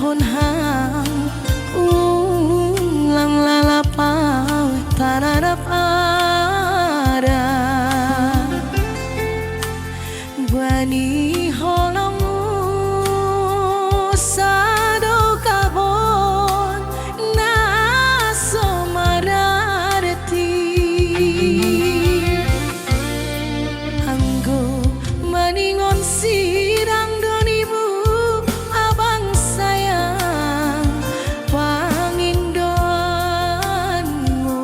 hon hang ulang lalapau tararap ada bani holongu sado kabon na somararti anggo maningon sirang donibu abang sayang pangindoanmu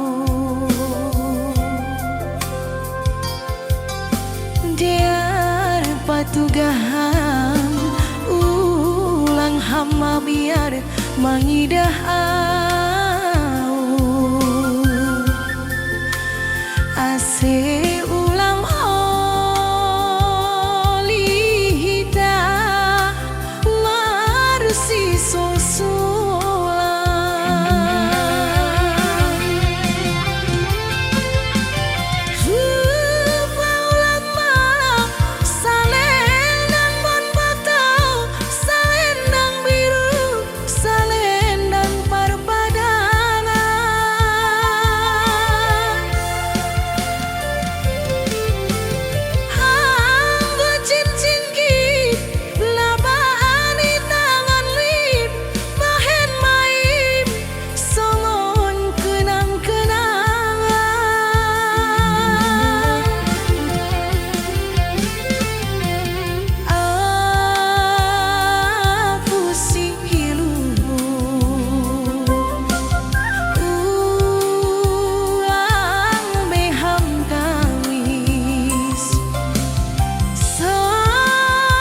diar patugahan ulang hama biar mangidah au ase ulang olihita marusi sosulang paulan malam salendang bon batau salendang biru salendang parpadanan anggo cincin ki labaan di tangan lip bahen maim songon kenang-kenangan aku si ilu uang beham kawis salam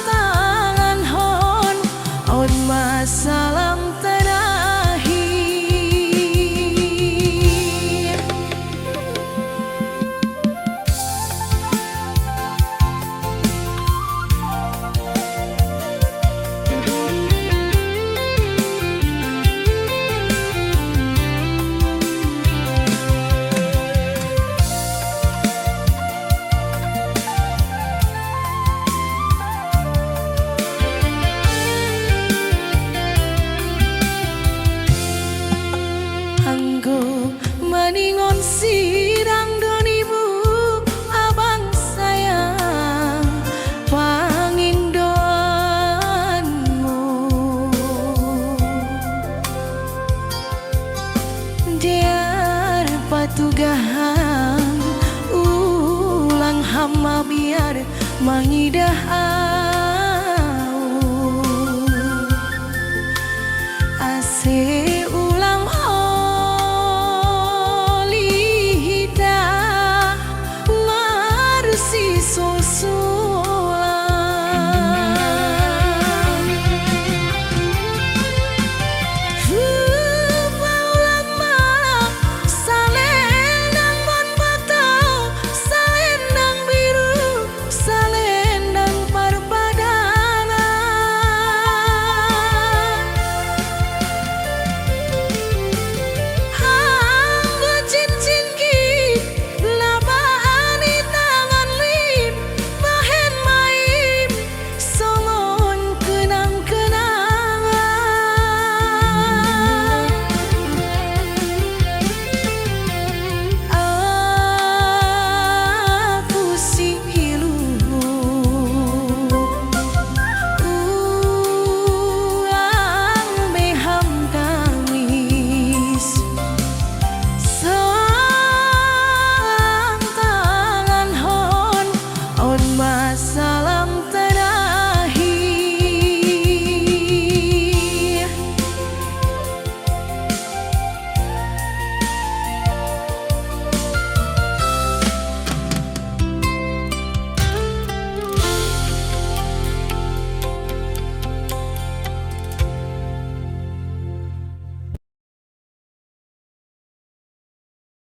tangan hon on masalam terakhir anggo maningon sirang donibu abang sayang pangindoanmu diar patugahan ulang hama biar mangidah